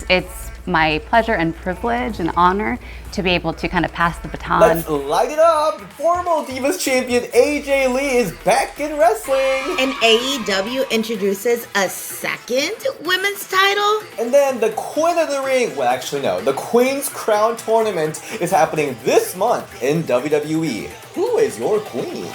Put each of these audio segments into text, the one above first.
It's my pleasure and privilege and honor to be able to kind of pass the baton. Let's light it up! Former Divas champion AJ Lee is back in wrestling! And AEW introduces a second women's title? And then the Queen of the Ring, well actually no, the Queen's Crown Tournament is happening this month in WWE. Who is your queen?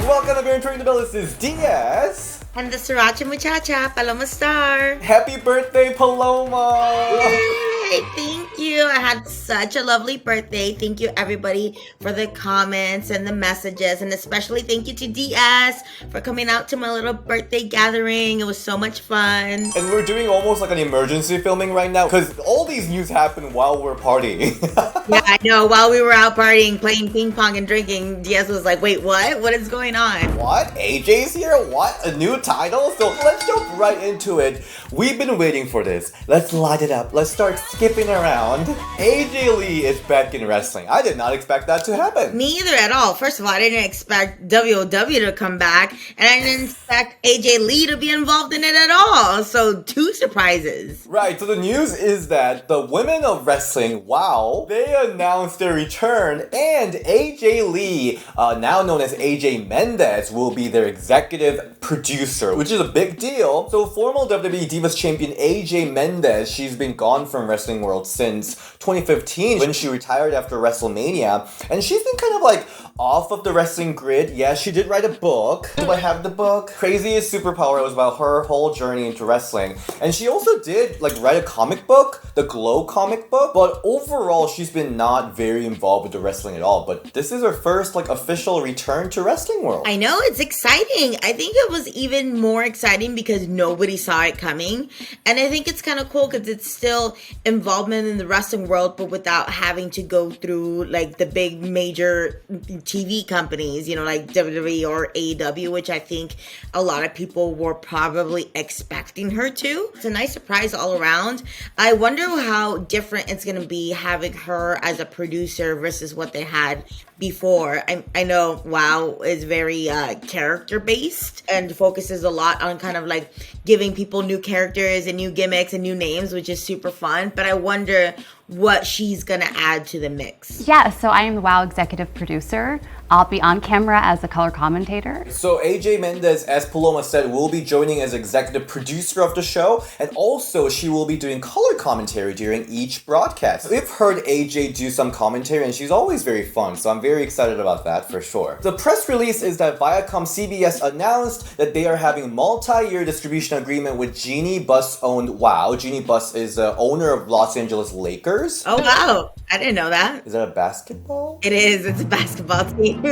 Welcome to Turning the Bell, this is Diaz. And the Sriracha Muchacha, Paloma Star. Happy birthday, Paloma! Yay! Thank you. I had such a lovely birthday. Thank you, everybody, for the comments and the messages. And especially thank you to DS for coming out to my little birthday gathering. It was so much fun. And we're doing almost like an emergency filming right now because all these news happen while we're partying. Yeah, I know. While we were out partying, playing ping pong and drinking, DS was like, wait, what? What is going on? What? AJ's here? What? A new title? So let's jump right into it. We've been waiting for this. Let's light it up. Let's start skipping around. AJ Lee is back in wrestling. I did not expect that to happen. Me either at all. First of all, I didn't expect WOW to come back, and I didn't expect AJ Lee to be involved in it at all. So 2 surprises. Right, so the news is that the Women of Wrestling, WOW, they announced their return, and AJ Lee, now known as AJ Mendez, will be their executive producer, which is a big deal. So former WWE Divas champion AJ Mendez, she's been gone from wrestling world since 2015 when she retired after WrestleMania, and she's been kind of like off of the wrestling grid. Yeah, she did write a book. Do I have the book? Craziest Superpower. It was about her whole journey into wrestling. And she also did like write a comic book, the Glow comic book, but overall she's been not very involved with the wrestling at all. But this is her first like official return to wrestling world. I know, it's exciting. I think it was even more exciting because nobody saw it coming. And I think it's kind of cool because it's still involvement in the wrestling world, but without having to go through like the big major TV companies, you know, like WWE or AEW, which I think a lot of people were probably expecting her to. It's a nice surprise all around. I wonder how different it's going to be having her as a producer versus what they had before. I know WOW is very character based and focuses a lot on kind of like giving people new characters and new gimmicks and new names, which is super fun. But I wonder what she's gonna add to the mix. Yeah, so I am the WOW executive producer. I'll be on camera as a color commentator. So AJ Mendez, as Paloma said, will be joining as executive producer of the show, and also she will be doing color commentary during each broadcast. We've heard AJ do some commentary and she's always very fun, so I'm very excited about that for sure. The press release is that Viacom CBS announced that they are having multi-year distribution agreement with Jeannie Buss-owned WOW. Jeannie Buss is the owner of Los Angeles Lakers. Oh wow, I didn't know that. Is that a basketball? It is, it's a basketball team.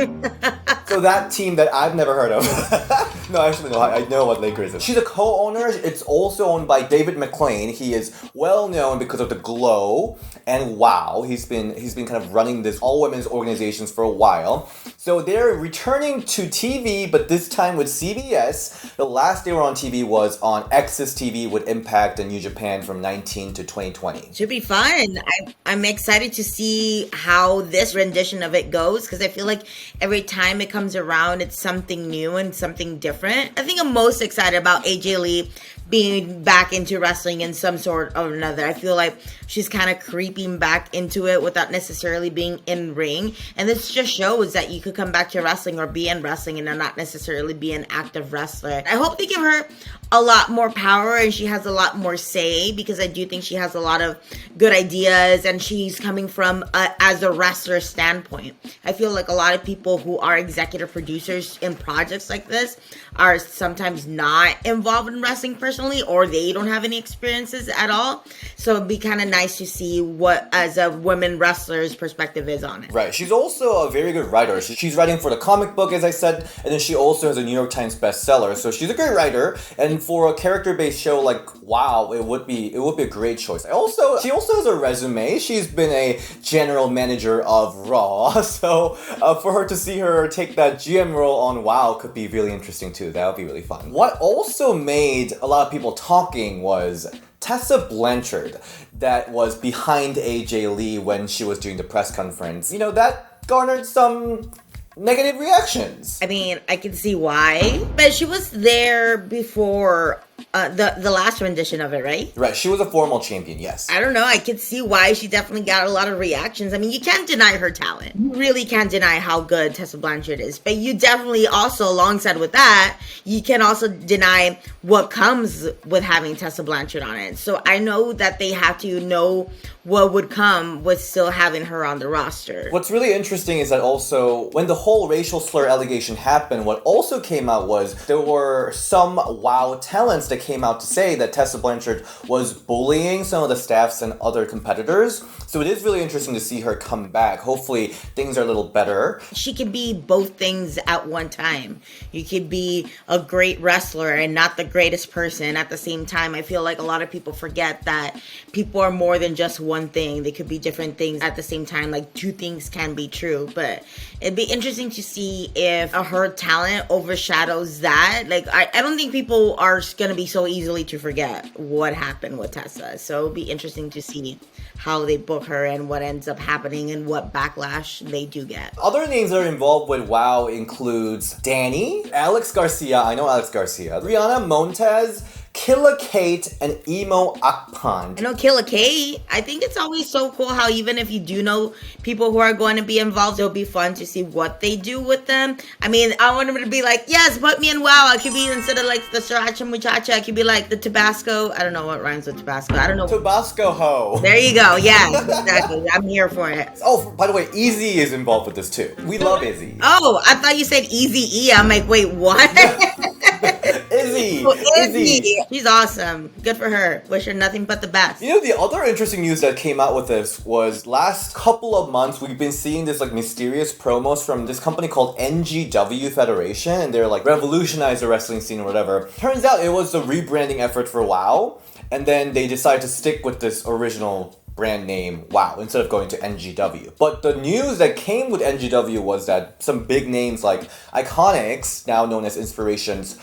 So that team that I've never heard of. No, actually no, I know what Lakers is. She's a co-owner. It's also owned by David McLean. He is well known because of the Glow and WOW. He's been kind of running this all women's organizations for a while. So they're returning to TV, but this time with CBS. The last they were on TV was on Access TV with Impact and New Japan from 19 to 2020. Should be fun. I'm excited to see how this rendition of it goes because I feel like every time it comes around, it's something new and something different. I think I'm most excited about AJ Lee being back into wrestling in some sort or another. I feel like she's kind of creeping back into it without necessarily being in ring. And this just shows that you could come back to wrestling or be in wrestling and not necessarily be an active wrestler. I hope they give her a lot more power and she has a lot more say because I do think she has a lot of good ideas and she's coming from as a wrestler standpoint. I feel like a lot of people who are executive producers in projects like this are sometimes not involved in wrestling personally or they don't have any experiences at all. So it'd be kind of nice to see what as a women wrestler's perspective is on it. Right. She's also a very good writer. She's writing for the comic book, as I said, and then she also has a New York Times bestseller. So she's a great writer, and for a character-based show like WOW, it would be a great choice. She also has a resume. She's been a general manager of Raw, so for her to see her take that GM role on WOW could be really interesting too. That would be really fun. What also made a lot of people talking was Tessa Blanchard, that was behind AJ Lee when she was doing the press conference. You know, that garnered some negative reactions. I mean, I can see why. But she was there before the last rendition of it, right? Right, she was a formal champion, yes. I don't know. I could see why she definitely got a lot of reactions. I mean, you can't deny her talent. You really can't deny how good Tessa Blanchard is. But you definitely also, alongside with that, you can also deny what comes with having Tessa Blanchard on it. So I know that they have to know what would come with still having her on the roster. What's really interesting is that also, when the whole racial slur allegation happened, what also came out was there were some WoW talents that came out to say that Tessa Blanchard was bullying some of the staffs and other competitors. So it is really interesting to see her come back. Hopefully things are a little better. She can be both things at one time. You could be a great wrestler and not the greatest person at the same time. I feel like a lot of people forget that people are more than just one thing. They could be different things at the same time. Like, two things can be true. But it'd be interesting to see if her talent overshadows that. Like, I don't think people are going to be so easily to forget what happened with Tessa. So it'll be interesting to see how they book her and what ends up happening and what backlash they do get. Other names that are involved with WoW includes Danny, Alex Garcia, I know Alex Garcia, Rihanna Montez, Killa Kate, and Emo Akpan. I know Killa Kate. I think it's always so cool how even if you do know people who are going to be involved, it'll be fun to see what they do with them. I mean, I want them to be like, yes, put me in WoW. I could be, instead of like the Sriracha Muchacha, I could be like the Tabasco. I don't know what rhymes with Tabasco. I don't know. Tabasco Ho. There you go. Yeah, exactly. I'm here for it. Oh, by the way, Izzy is involved with this too. We love Izzy. Oh, I thought you said Easy E. I'm like, wait, what? Izzy. Oh, Izzy. She's awesome. Good for her. Wish her nothing but the best. You know, the other interesting news that came out with this was last couple of months we've been seeing this like mysterious promos from this company called NGW Federation, and they're like revolutionize the wrestling scene or whatever. Turns out it was a rebranding effort for WoW, and then they decided to stick with this original brand name WoW instead of going to NGW. But the news that came with NGW was that some big names like Iconics, now known as Inspirations,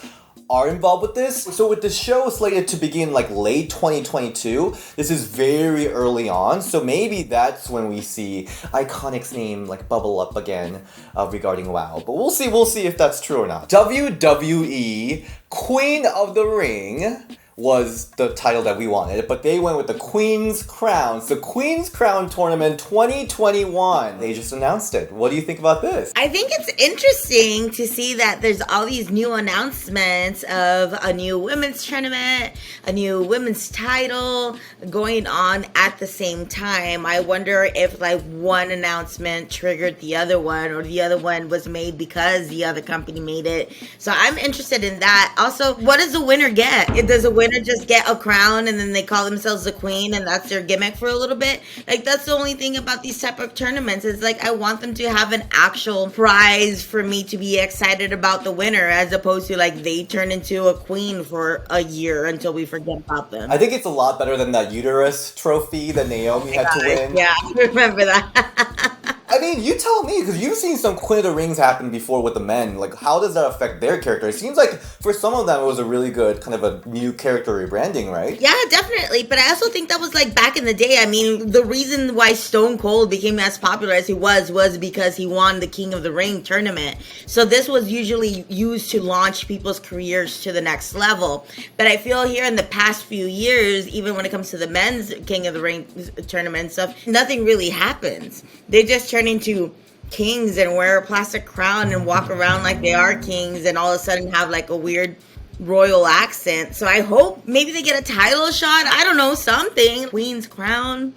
are involved with this. So with the show slated to begin like late 2022, this is very early on. So maybe that's when we see Iconic's name like bubble up again regarding WoW. But we'll see if that's true or not. WWE Queen of the Ring was the title that we wanted, but they went with the Queen's Crown. The Queen's Crown Tournament 2021. They just announced it. What do you think about this? I think it's interesting to see that there's all these new announcements of a new women's tournament, a new women's title going on at the same time. I wonder if like one announcement triggered the other one, or the other one was made because the other company made it. So I'm interested in that. Also, what does the winner get? Does the winner just get a crown and then they call themselves the queen and that's their gimmick for a little bit? Like, that's the only thing about these type of tournaments, is like I want them to have an actual prize for me to be excited about the winner, as opposed to like they turn into a queen for a year until we forget about them. I think it's a lot better than that uterus trophy that Naomi had to win. Yeah, I remember that. I mean, you tell me, because you've seen some Queen of the Rings happen before with the men. Like, how does that affect their character? It seems like for some of them it was a really good kind of a new character rebranding, right? Yeah, definitely. But I also think that was like back in the day. I mean, the reason why Stone Cold became as popular as he was because he won the King of the Ring tournament. So this was usually used to launch people's careers to the next level. But I feel here in the past few years, even when it comes to the men's King of the Ring tournament and stuff, nothing really happens. They just turn into kings and wear a plastic crown and walk around like they are kings, and all of a sudden have like a weird royal accent. So I hope maybe they get a title shot. I don't know, something. Queen's crown.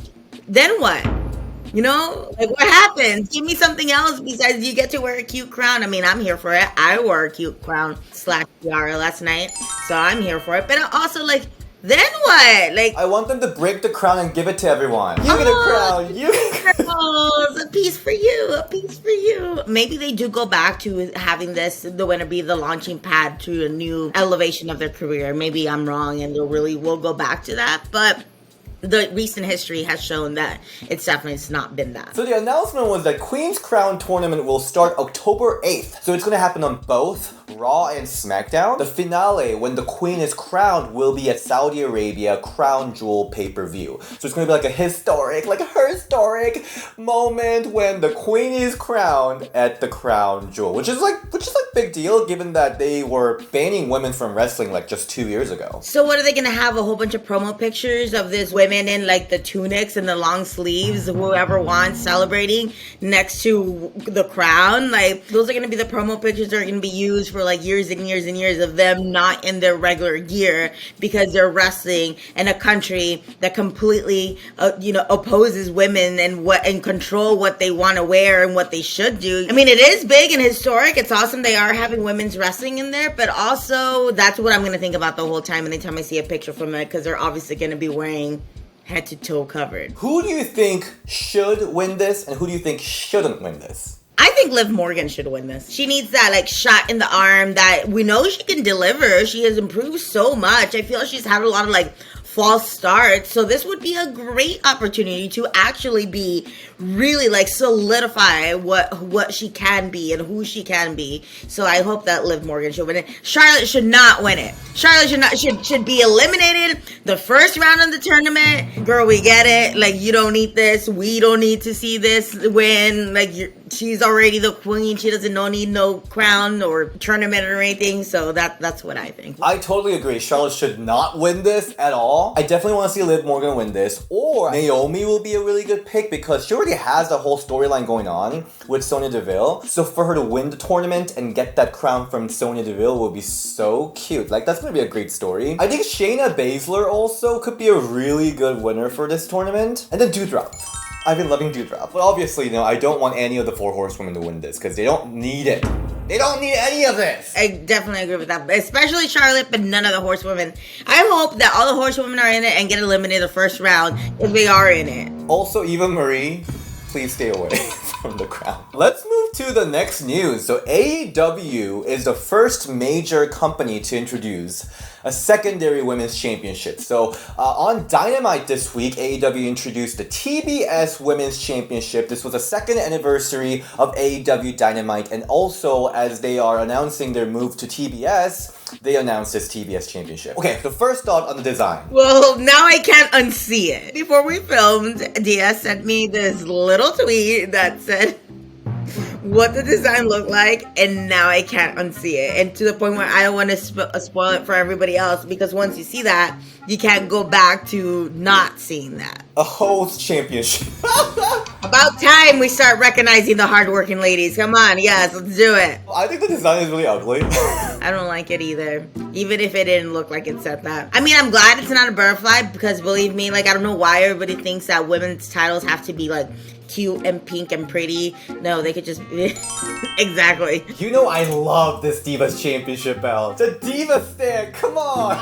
Then what? You know, like what happens? Give me something else besides you get to wear a cute crown. I mean, I'm here for it. I wore a cute crown / tiara last night, so I'm here for it. But also, like, then what? Like, I want them to break the crown and give it to everyone. You get a crown. You get a crown. A piece for you. A piece for you. Maybe they do go back to having the winner be the launching pad to a new elevation of their career. Maybe I'm wrong and we'll go back to that. But the recent history has shown that it's definitely not been that. So the announcement was that Queen's Crown Tournament will start October 8th. So it's going to happen on both Raw and SmackDown. The finale, when the Queen is crowned, will be at Saudi Arabia Crown Jewel pay-per-view. So it's going to be like a historic moment when the Queen is crowned at the Crown Jewel, which is like big deal given that they were banning women from wrestling like just 2 years ago. So what are they gonna have, a whole bunch of promo pictures of this women in like the tunics and the long sleeves, whoever wants, celebrating next to the crown? Like, those are gonna be the promo pictures that are gonna be used for like years and years and years of them not in their regular gear because they're wrestling in a country that completely opposes women and control what they want to wear and what they should do. I mean, it is big and historic. It's awesome they are having women's wrestling in there, but also that's what I'm going to think about the whole time anytime I see a picture from it, because they're obviously going to be wearing head to toe covered. Who do you think should win this and who do you think shouldn't win this? I think Liv Morgan should win this. She needs that like shot in the arm that we know she can deliver. She has improved so much. I feel she's had a lot of like false starts. So this would be a great opportunity to actually be really like solidify what she can be and who she can be. So I hope that Liv Morgan should win it. Charlotte should not win it. Charlotte should be eliminated the first round of the tournament. Girl, we get it. Like, you don't need this. We don't need to see this win. Like, she's already the queen. She doesn't need no crown or tournament or anything. So that's what I think. I totally agree. Charlotte should not win this at all. I definitely want to see Liv Morgan win this. Or Naomi will be a really good pick because she already has the whole storyline going on with Sonya Deville. So for her to win the tournament and get that crown from Sonya Deville will be so cute. Like, that's going to be a great story. I think Shayna Baszler also could be a really good winner for this tournament. And then Doudrop. I've been loving Doudrop. But obviously, I don't want any of the 4 horsewomen to win this because they don't need it. They don't need any of this. I definitely agree with that, especially Charlotte, but none of the horsewomen. I hope that all the horsewomen are in it and get eliminated the first round if they are in it. Also, Eva Marie, please stay away from the crown. Let's move to the next news. So AEW is the first major company to introduce a secondary women's championship. So on Dynamite this week, AEW introduced the TBS Women's Championship. This was the 2nd anniversary of AEW Dynamite, and also as they are announcing their move to TBS, they announced this TBS Championship. Okay, the first thought on the design. Well, now I can't unsee it. Before we filmed, Diaz sent me this little tweet that said what the design looked like, and now I can't unsee it. And to the point where I don't want to spoil it for everybody else, because once you see that, you can't go back to not seeing that. A host championship. About time we start recognizing the hardworking ladies. Come on, yes, let's do it. I think the design is really ugly. I don't like it either. Even if it didn't look like it said that. I mean, I'm glad it's not a butterfly, because believe me, like, I don't know why everybody thinks that women's titles have to be like cute and pink and pretty. No, they could just exactly. I love this Divas Championship belt. The Diva stick, come on.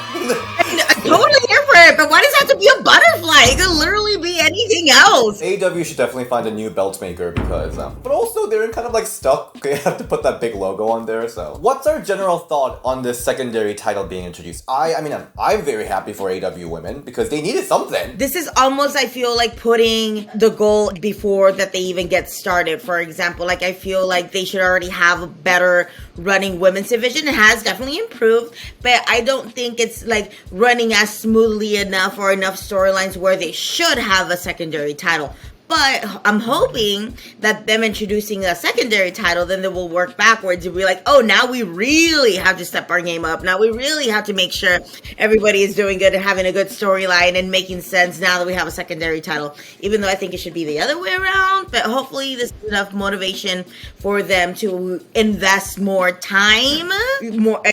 Totally different, but why does it have to be a butterfly? It could literally be anything else. AEW should definitely find a new belt maker because, but also they're kind of like stuck. They have to put that big logo on there. So, what's our general thought on this secondary title being introduced? I'm very happy for AEW women because they needed something. This is almost, I feel like, putting the goal before that they even get started. For example, like, I feel like they should already have a better running women's division. It has definitely improved, but I don't think it's like running as smoothly enough or enough storylines where they should have a secondary title. But I'm hoping that them introducing a secondary title, then they will work backwards and be like, oh, now we really have to step our game up. Now we really have to make sure everybody is doing good and having a good storyline and making sense now that we have a secondary title. Even though I think it should be the other way around. But hopefully this is enough motivation for them to invest more time,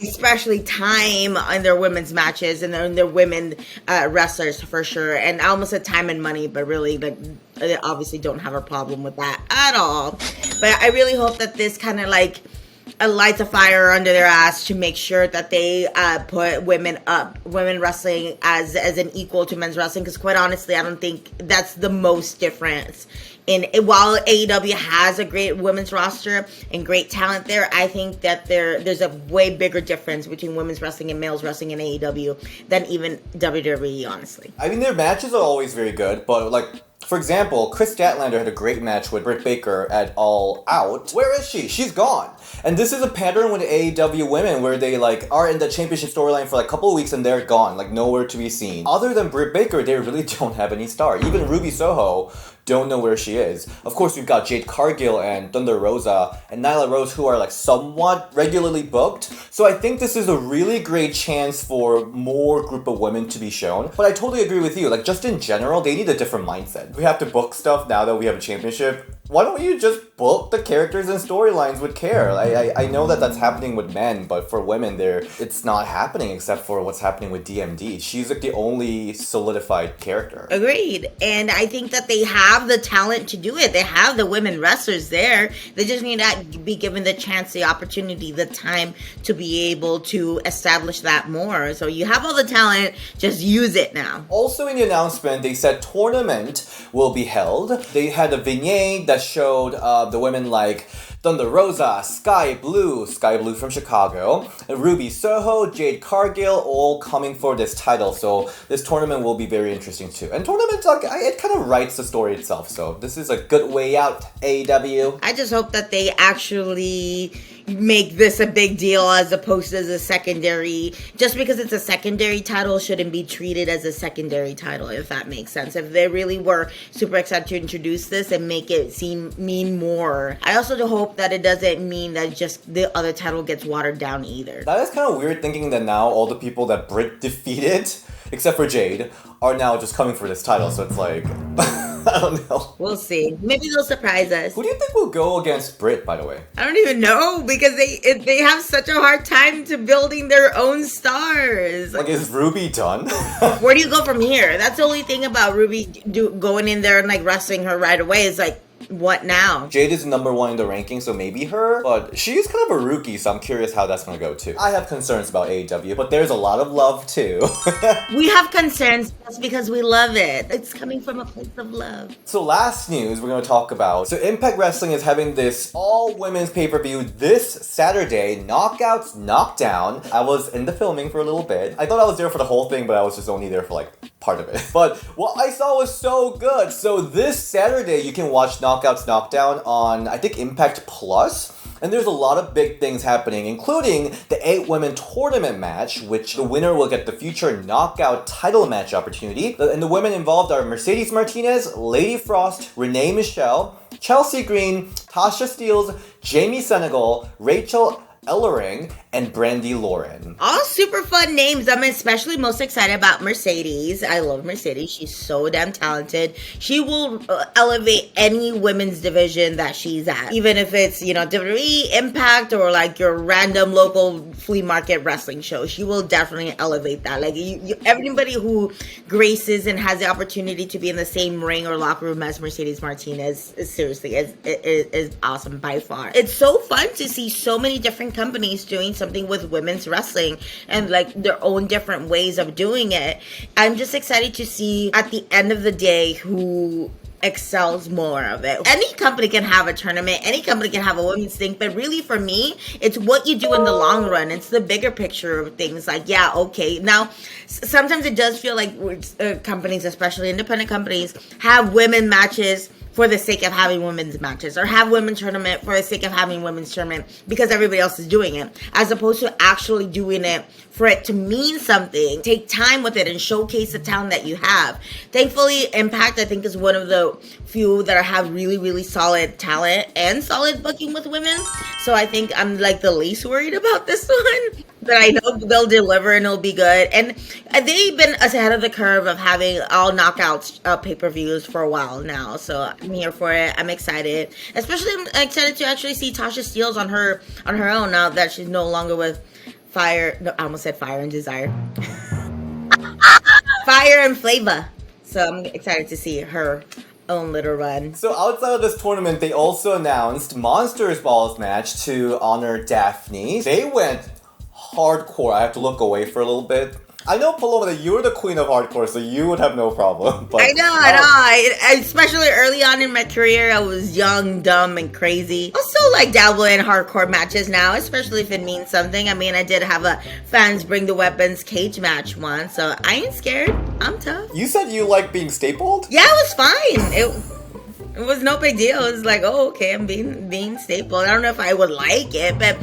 especially time in their women's matches and their women wrestlers for sure. And I almost said time and money, but really, like, they obviously don't have a problem with that at all. But I really hope that this kind of like lights a fire under their ass to make sure that they put women wrestling as an equal to men's wrestling. Because quite honestly, I don't think that's the most difference. While AEW has a great women's roster and great talent there, I think that there's a way bigger difference between women's wrestling and males wrestling in AEW than even WWE, honestly. I mean, their matches are always very good, but like, For example, Chris Statlander had a great match with Britt Baker at All Out. Where is she? She's gone. And this is a pattern with AEW women where they like are in the championship storyline for like a couple of weeks and they're gone, like nowhere to be seen. Other than Britt Baker, they really don't have any star. Even Ruby Soho, don't know where she is. Of course, we've got Jade Cargill and Thunder Rosa and Nyla Rose who are like somewhat regularly booked. So I think this is a really great chance for more group of women to be shown. But I totally agree with you. Like just in general, they need a different mindset. We have to book stuff now that we have a championship. Why don't you just book the characters and storylines with care? I know that that's happening with men, but for women, it's not happening except for what's happening with DMD. She's like the only solidified character. Agreed. And I think that they have the talent to do it. They have the women wrestlers there. They just need to be given the chance, the opportunity, the time to be able to establish that more. So you have all the talent, just use it now. Also in the announcement, they said tournament will be held. They had a vignette that showed the women like Thunder Rosa, Sky Blue from Chicago, and Ruby Soho, Jade Cargill, all coming for this title. So this tournament will be very interesting too. And tournament, like, it kind of writes the story itself. So this is a good way out, AEW. I just hope that they actually make this a big deal as opposed to as a secondary. Just because it's a secondary title shouldn't be treated as a secondary title, if that makes sense. If they really were super excited to introduce this and make it mean more. I also do hope that it doesn't mean that just the other title gets watered down either. That is kind of weird thinking that now all the people that Britt defeated, except for Jade, are now just coming for this title. So it's like, I don't know. We'll see. Maybe they'll surprise us. Who do you think will go against Britt, by the way? I don't even know, because they have such a hard time to building their own stars. Like, is Ruby done? Where do you go from here? That's the only thing about Ruby going in there and like wrestling her right away is like, what now? Jade is number 1 in the ranking, so maybe her. But she's kind of a rookie, so I'm curious how that's gonna go too. I have concerns about AEW, but there's a lot of love too. We have concerns just because we love it. It's coming from a place of love. So last news we're gonna talk about. So Impact Wrestling is having this all-women's pay-per-view this Saturday, Knockdown. I was in the filming for a little bit. I thought I was there for the whole thing, but I was just only there for like part of it. But what I saw was so good. So this Saturday you can watch Knockdown on, I think, Impact Plus. And there's a lot of big things happening, including the 8-women tournament match, which the winner will get the future Knockout title match opportunity. And the women involved are Mercedes Martinez, Lady Frost, Renee Michelle, Chelsea Green, Tasha Steelz, Jamie Senegal, Rachel Ellering, and Brandy Lauren. All super fun names. I'm especially most excited about Mercedes. I love Mercedes. She's so damn talented. She will elevate any women's division that she's at. Even if it's, WWE, Impact, or like your random local flea market wrestling show. She will definitely elevate that. Like everybody who graces and has the opportunity to be in the same ring or locker room as Mercedes Martinez is awesome by far. It's so fun to see so many different companies doing something with women's wrestling and like their own different ways of doing it. I'm just excited to see at the end of the day who excels more of it. Any company can have a tournament, any company can have a women's thing, but really for me, it's what you do in the long run. It's the bigger picture of things. Like, yeah, okay. Now, sometimes it does feel like companies, especially independent companies, have women matches for the sake of having women's matches, or have women's tournament for the sake of having women's tournament because everybody else is doing it, as opposed to actually doing it for it to mean something. Take time with it and showcase the talent that you have. Thankfully, Impact, I think, is one of the few that have really, really solid talent and solid booking with women. So I think I'm like the least worried about this one. But I know they'll deliver and it'll be good. And they've been ahead of the curve of having all knockouts pay-per-views for a while now. So I'm here for it. I'm excited. Especially I'm excited to actually see Tasha Steelz on her own now that she's no longer with Fire. No, I almost said Fire and Desire. Fire and Flava. So I'm excited to see her own little run. So outside of this tournament, they also announced Monsters Balls match to honor Daphne. They went hardcore. I have to look away for a little bit. I know, Paloma, that you're the queen of hardcore, so you would have no problem. But, I know. Especially early on in my career, I was young, dumb, and crazy. I still like dabble in hardcore matches now, especially if it means something. I mean, I did have a fans bring the weapons cage match once, so I ain't scared. I'm tough. you said you like being stapled? Yeah, it was fine. It was no big deal. It was like, oh, okay, I'm being stapled. I don't know if I would like it, but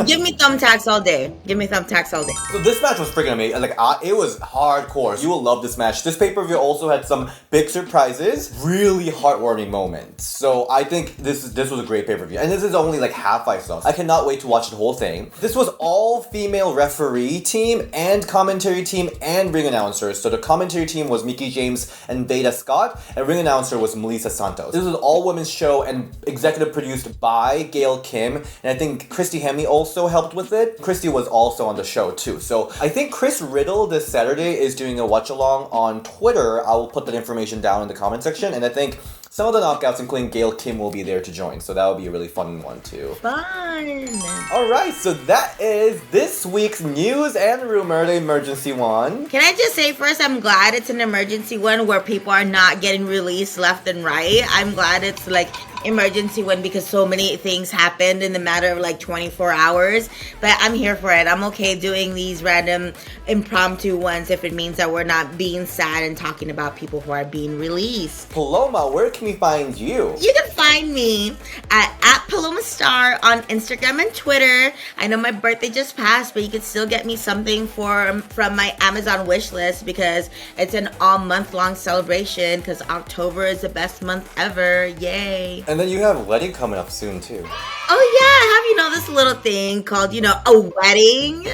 give me thumbtacks all day. Give me thumbtacks all day. So this match was freaking amazing. Like, it was hardcore. You will love this match. This pay-per-view also had some big surprises, really heartwarming moments. So I think this was a great pay-per-view. And this is only like half I saw. I cannot wait to watch the whole thing. This was all female referee team and commentary team and ring announcers. So the commentary team was Mickie James and Veda Scott, and ring announcer was Melissa Santos. This was an all-women's show and executive produced by Gail Kim, and I think Christy Hemme also helped with it. Christy was also on the show too. So I think Chris Riddle this Saturday is doing a watch-along on Twitter. I will put that information down in the comment section, and I think some of the knockouts, including Gail Kim, will be there to join. So that will be a really fun one too. Fun! Alright, so that is this week's news and rumor, the emergency one. Can I just say first, I'm glad it's an emergency one where people are not getting released left and right. I'm glad it's like emergency one because so many things happened in the matter of like 24 hours. But I'm here for it. I'm okay doing these random impromptu ones if it means that we're not being sad and talking about people who are being released. Paloma, where can we find you? You can find me at Paloma Star on Instagram and Twitter. I know my birthday just passed, but you can still get me something from my Amazon wish list because it's an all month long celebration because October is the best month ever. Yay. And then you have a wedding coming up soon too. Oh yeah, have this little thing called, a wedding?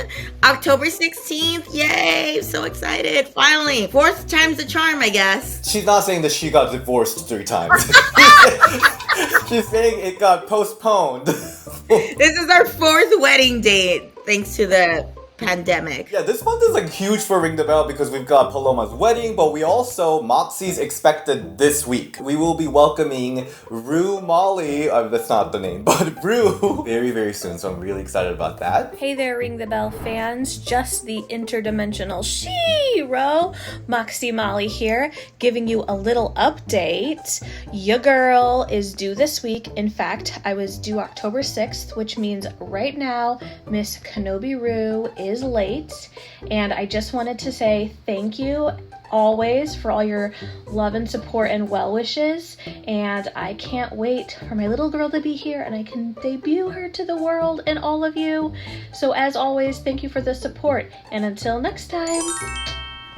October 16th, yay, so excited, finally. Fourth time's the charm, I guess. She's not saying that she got divorced 3 times. She's saying it got postponed. This is our 4th wedding date, thanks to the pandemic. Yeah, this month is like huge for Ring the Bell because we've got Paloma's wedding, but we also, Moxie's expected this week. We will be welcoming Mollie, that's not the name, but Rue, very, very soon. So I'm really excited about that. Hey there, Ring the Bell fans. Just the interdimensional She-Ro, Moxie Mollie here, giving you a little update. Your girl is due this week. In fact, I was due October 6th, which means right now, Miss Kenobi Rue is late, and I just wanted to say thank you always for all your love and support and well wishes, and I can't wait for my little girl to be here and I can debut her to the world and all of you. So as always, thank you for the support, and until next time.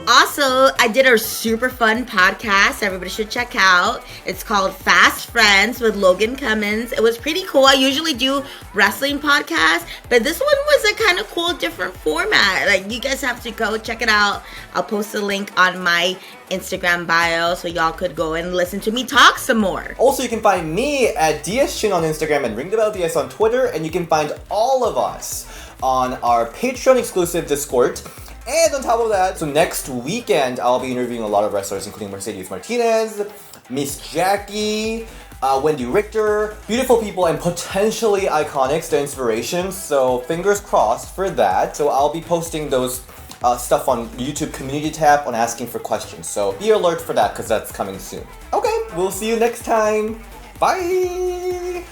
Also, I did a super fun podcast everybody should check out. It's called Fast Friends with Logan Cummins. It was pretty cool. I usually do wrestling podcasts, but this one was a kind of cool, different format. Like, you guys have to go check it out. I'll post a link on my Instagram bio so y'all could go and listen to me talk some more. Also, you can find me at DSChin on Instagram and Ring the Bell DS on Twitter, and you can find all of us on our Patreon exclusive Discord. And on top of that, so next weekend, I'll be interviewing a lot of wrestlers, including Mercedes Martinez, Miss Jackie, Wendy Richter, beautiful people and potentially iconics, the inspirations. So fingers crossed for that. So I'll be posting those stuff on YouTube community tab on asking for questions. So be alert for that because that's coming soon. Okay, we'll see you next time. Bye!